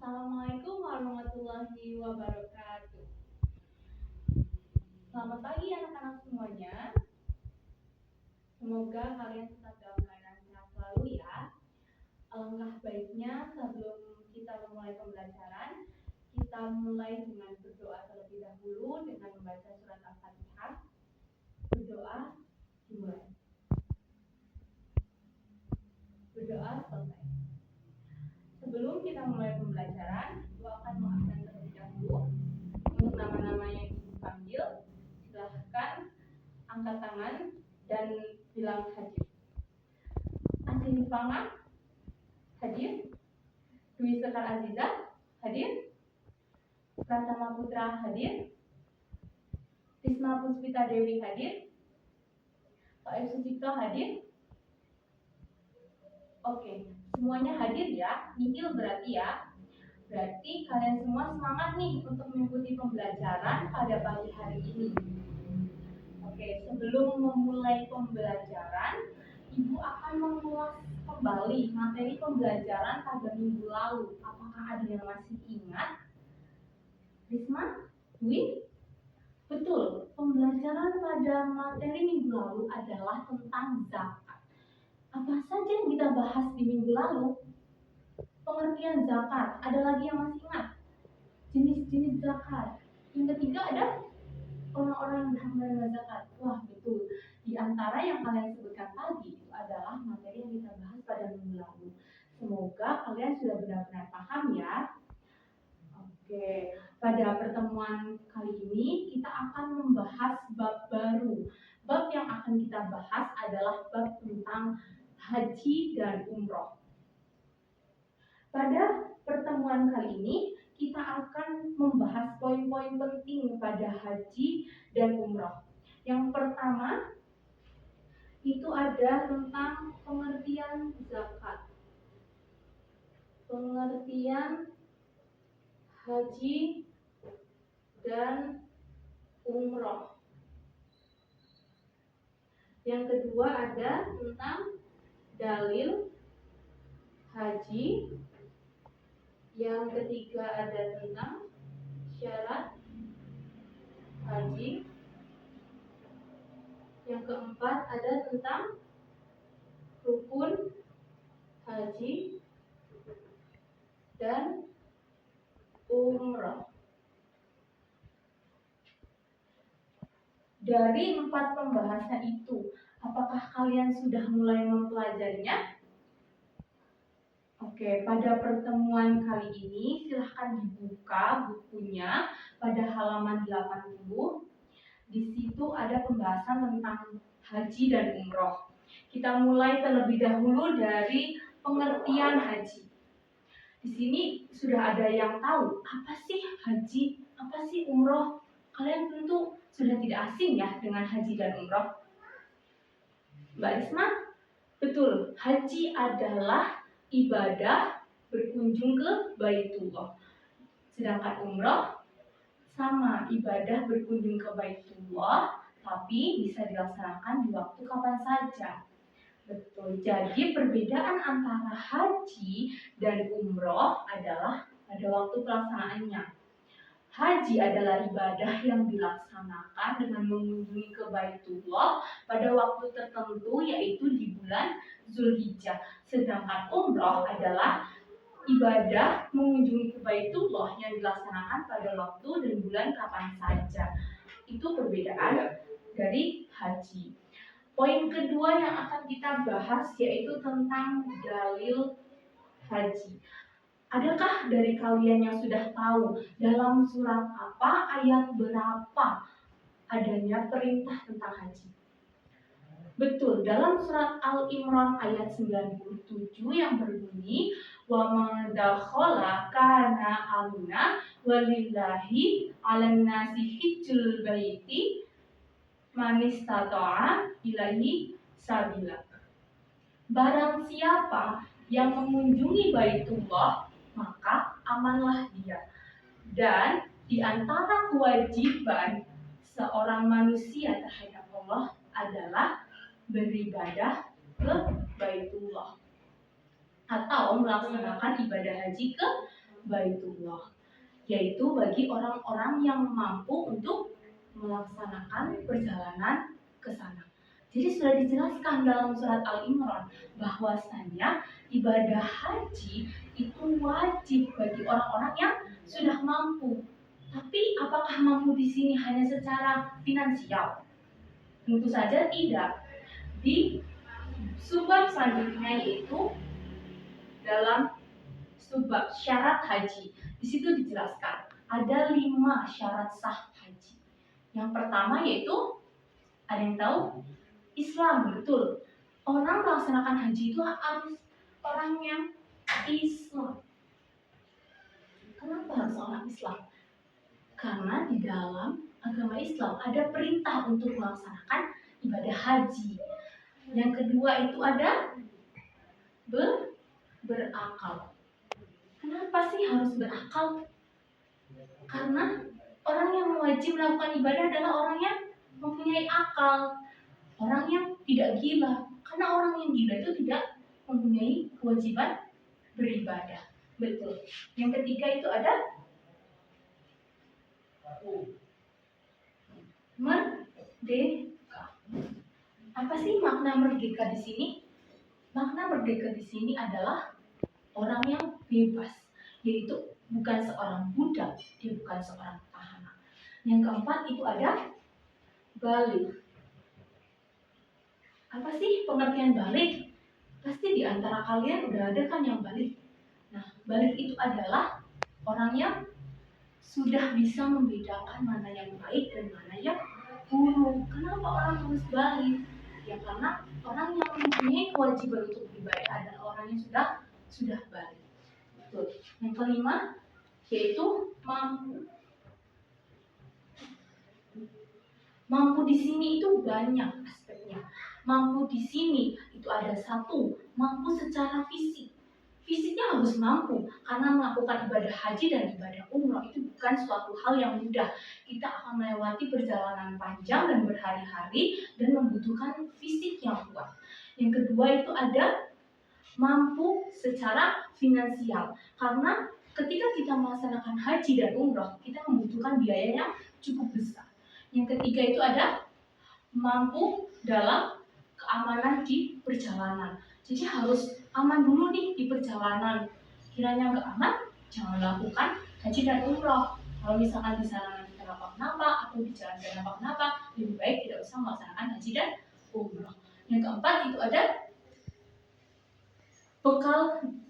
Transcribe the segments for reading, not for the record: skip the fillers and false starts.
Assalamualaikum warahmatullahi wabarakatuh. Selamat pagi anak-anak semuanya. Semoga kalian tetap dalam keadaan sehat selalu ya. Alangkah baiknya sebelum kita memulai pembelajaran, kita mulai dengan berdoa terlebih dahulu dengan membaca surat Al-Fatihah. Berdoa dimulai. Berdoa selesai. Sebelum kita mulai pembelajaran, doakan maafkan terlebih dahulu. Untuk nama-nama yang dipanggil, silahkan angkat tangan dan bilang hadir. Asih Fanga hadir. Dwi Sekar Aziza hadir. Pratama Putra hadir. Risma Puspita Dewi hadir. Pak F. Sucipto hadir. Oke, semuanya hadir ya. Nihil berarti ya. Berarti kalian semua semangat nih untuk mengikuti pembelajaran pada pagi hari ini. Oke, sebelum memulai pembelajaran, Ibu akan mengulas kembali materi pembelajaran pada minggu lalu. Apakah ada yang masih ingat? Risma? Dwi? Betul, pembelajaran pada materi minggu lalu adalah tentang zakat. Apa saja yang kita bahas di minggu lalu? Pengertian zakat. Ada lagi yang masih ingat? Jenis-jenis zakat. Yang ketiga ada orang-orang yang berhak menerima zakat. Wah, betul. Di antara yang kalian sebutkan tadi itu adalah materi yang kita bahas pada minggu lalu. Semoga kalian sudah benar-benar paham ya. Oke, pada pertemuan kali ini kita akan membahas bab baru. Bab yang akan kita bahas adalah bab tentang haji dan umroh. Pada pertemuan kali ini kita akan membahas poin-poin penting pada haji dan umroh. Yang pertama itu ada tentang pengertian zakat, pengertian haji dan umroh. Yang kedua ada tentang dalil haji. Yang ketiga ada tentang syarat haji. Yang keempat ada tentang rukun haji dan umroh. Dari 4 pembahasan itu, apakah kalian sudah mulai mempelajarinya? Oke, pada pertemuan kali ini silahkan dibuka bukunya pada halaman 80. Di situ ada pembahasan tentang haji dan umroh. Kita mulai terlebih dahulu dari pengertian haji. Di sini sudah ada yang tahu apa sih haji, apa sih umroh. Kalian tentu sudah tidak asing ya dengan haji dan umroh. Mbak Risma? Betul, haji adalah ibadah berkunjung ke Baitullah. Sedangkan umroh sama, ibadah berkunjung ke Baitullah, tapi bisa dilaksanakan di waktu kapan saja. Betul, jadi perbedaan antara haji dan umroh adalah pada waktu pelaksanaannya. Haji adalah ibadah yang dilaksanakan dengan mengunjungi ke Baitullah pada waktu tertentu, yaitu di bulan Zulhijjah. Sedangkan umroh adalah ibadah mengunjungi ke Baitullah yang dilaksanakan pada waktu dan bulan kapan saja. Itu perbedaan dari haji. Poin kedua yang akan kita bahas yaitu tentang dalil haji. Adakah dari kalian yang sudah tahu dalam surat apa, ayat berapa adanya perintah tentang haji? Betul, dalam surat Al-Imran ayat 97 yang berbunyi wa man dakhala kana amna walillahi 'alan nasi hijjul baiti man istata'a ilaihi sabila. Barang siapa yang mengunjungi Baitullah, maka amanlah dia. Dan di antara kewajiban seorang manusia terhadap Allah adalah beribadah ke Baitullah atau melaksanakan ibadah haji ke Baitullah, yaitu bagi orang-orang yang mampu untuk melaksanakan perjalanan ke sana. Jadi sudah dijelaskan dalam surat Al-Imran bahwasanya ibadah haji itu wajib bagi orang-orang yang sudah mampu. Tapi apakah mampu di sini hanya secara finansial? Tentu saja tidak. Di subbab selanjutnya yaitu dalam subbab syarat haji. Di situ dijelaskan ada 5 syarat sah haji. Yang pertama yaitu, ada yang tahu? Islam, betul. Orang melaksanakan haji itu harus orang yang Islam. Kenapa harus orang Islam? Karena di dalam agama Islam ada perintah untuk melaksanakan ibadah haji. Yang kedua itu ada berakal. Kenapa sih harus berakal? Karena orang yang wajib melakukan ibadah adalah orang yang mempunyai akal, orang yang tidak gila. Karena orang yang gila itu tidak mempunyai kewajiban beribadah. Betul. Yang ketiga itu ada merdeka. Apa sih makna merdeka di sini? Makna merdeka di sini adalah orang yang bebas, yaitu bukan seorang budak, dia bukan seorang tahanan. Yang keempat itu ada balik. Apa sih pengertian balik? Pasti di antara kalian udah ada kan yang balik. Nah, balik itu adalah orang yang sudah bisa membedakan mana yang baik dan mana yang buruk. Kenapa orang harus balik? Ya karena orang yang mempunyai kewajiban untuk beribadah adalah orang yang sudah balik. Betul. Yang kelima yaitu mampu. Mampu di sini itu banyak aspeknya. Mampu di sini itu ada satu, mampu secara fisik. Fisiknya harus mampu, karena melakukan ibadah haji dan ibadah umroh itu bukan suatu hal yang mudah. Kita akan melewati perjalanan panjang dan berhari-hari dan membutuhkan fisik yang kuat. Yang kedua itu ada mampu secara finansial, karena ketika kita melaksanakan haji dan umroh, kita membutuhkan biaya yang cukup besar. Yang ketiga itu ada mampu dalam keamanan di perjalanan. Jadi harus aman dulu nih di perjalanan. Kiranya nggak aman, jangan lakukan haji dan umroh. Kalau misalkan di sana nanti kenapa-kenapa atau di jalan kenapa-kenapa, lebih baik tidak usah melaksanakan haji dan umroh. Yang keempat itu ada bekal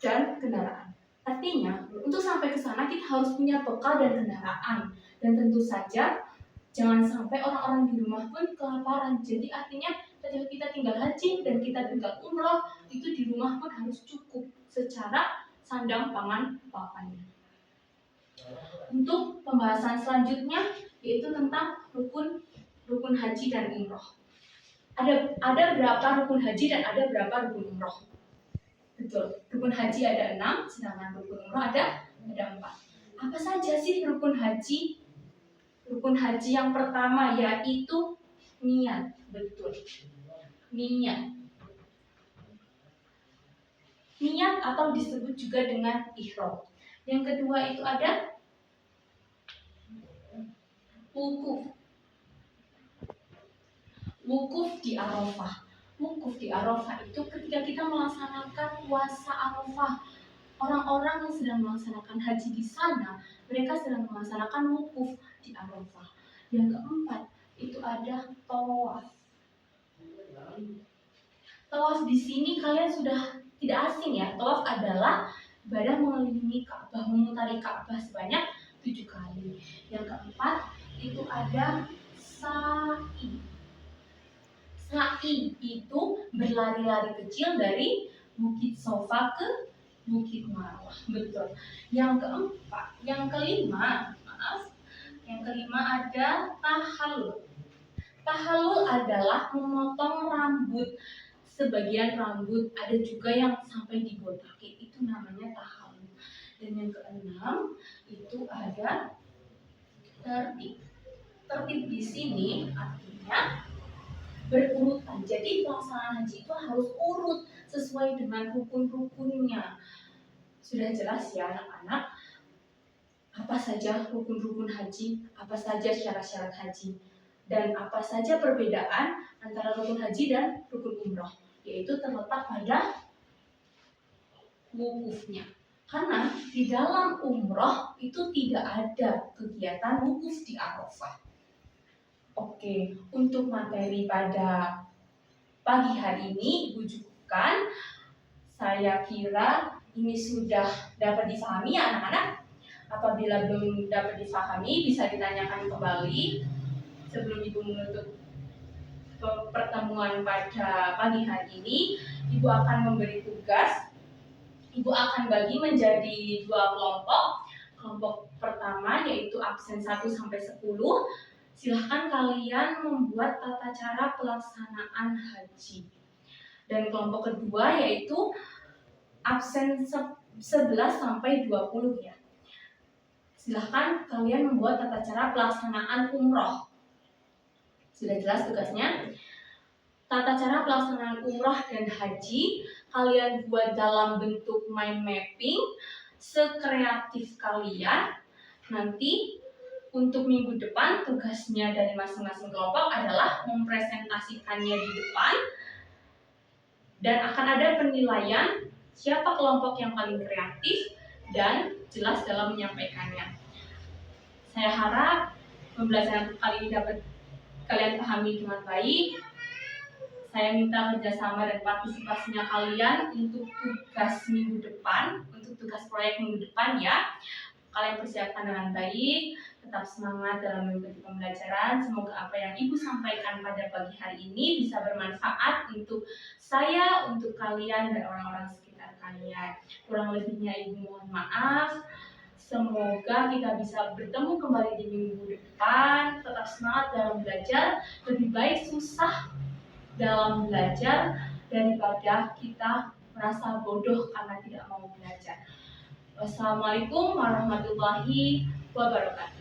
dan kendaraan. Artinya, untuk sampai ke sana kita harus punya bekal dan kendaraan. Dan tentu saja jangan sampai orang-orang di rumah pun kelaparan. Jadi artinya ketika kita tinggal haji dan kita tinggal umroh, itu di rumah pun harus cukup secara sandang pangan papannya. Untuk pembahasan selanjutnya yaitu tentang rukun haji dan umroh. Ada berapa rukun haji dan ada berapa rukun umroh? Betul. Rukun haji ada 6, sedangkan rukun umroh ada 4. Apa saja sih rukun haji? Rukun haji yang pertama yaitu niat. Betul. Niat. Niat atau disebut juga dengan ihram. Yang kedua itu ada wukuf. Wukuf di Arafah. Wukuf di Arafah itu ketika kita melaksanakan puasa Arafah. Orang-orang yang sedang melaksanakan haji di sana, mereka sedang melaksanakan wukuf di Arafah. Yang keempat itu ada tawaf. Tawaf di sini kalian sudah tidak asing ya. Tawaf adalah ibadah mengelilingi Ka'bah, memutari Ka'bah sebanyak 7 kali. Yang keempat itu ada sa'i. Sa'i itu berlari-lari kecil dari Bukit Sofa ke Bukit Marwah. Betul. Yang kelima ada tahallul. Tahallul adalah memotong rambut. Sebagian rambut ada juga yang sampai dibotakin. Itu namanya tahallul. Dan yang keenam itu ada tertib. Tertib di sini artinya berurutan. Jadi pelaksanaan haji itu harus urut sesuai dengan rukun-rukunnya. Sudah jelas ya anak-anak. apa saja rukun-rukun haji, apa saja syarat-syarat haji, dan apa saja perbedaan antara rukun haji dan rukun umroh, yaitu terletak pada wukufnya. Karena di dalam umroh itu tidak ada kegiatan wukuf di Arafah. Oke, untuk materi pada pagi hari ini Ibu cukupkan. Saya kira ini sudah dapat difahami ya anak-anak. Apabila belum dapat difahami bisa ditanyakan kembali sebelum Ibu menutup pertemuan pada pagi hari ini. Ibu akan memberi tugas. Ibu akan bagi menjadi 2 kelompok. Kelompok pertama yaitu absen 1 sampai 10. Silahkan kalian membuat tata cara pelaksanaan haji. Dan kelompok kedua yaitu absen 11 sampai 20 ya. Silahkan kalian membuat tata cara pelaksanaan umroh. Sudah jelas tugasnya? Tata cara pelaksanaan umroh dan haji kalian buat dalam bentuk mind mapping sekreatif kalian. Nanti untuk minggu depan tugasnya dari masing-masing kelompok adalah mempresentasikannya di depan dan akan ada penilaian siapa kelompok yang paling kreatif dan jelas dalam menyampaikannya. Saya harap pembelajaran kali ini dapat kalian pahami dengan baik. Saya minta kerjasama dan partisipasinya kalian untuk tugas minggu depan, untuk tugas proyek minggu depan ya. Kalian persiapkan dengan baik, tetap semangat dalam mengikuti pembelajaran. Semoga apa yang Ibu sampaikan pada pagi hari ini bisa bermanfaat untuk saya, untuk kalian, dan orang-orang sekitar kalian. Kurang lebihnya Ibu mohon maaf. Semoga kita bisa bertemu kembali di minggu depan. Tetap semangat dalam belajar. Lebih baik susah dalam belajar daripada kita merasa bodoh karena tidak mau belajar. Wassalamualaikum warahmatullahi wabarakatuh.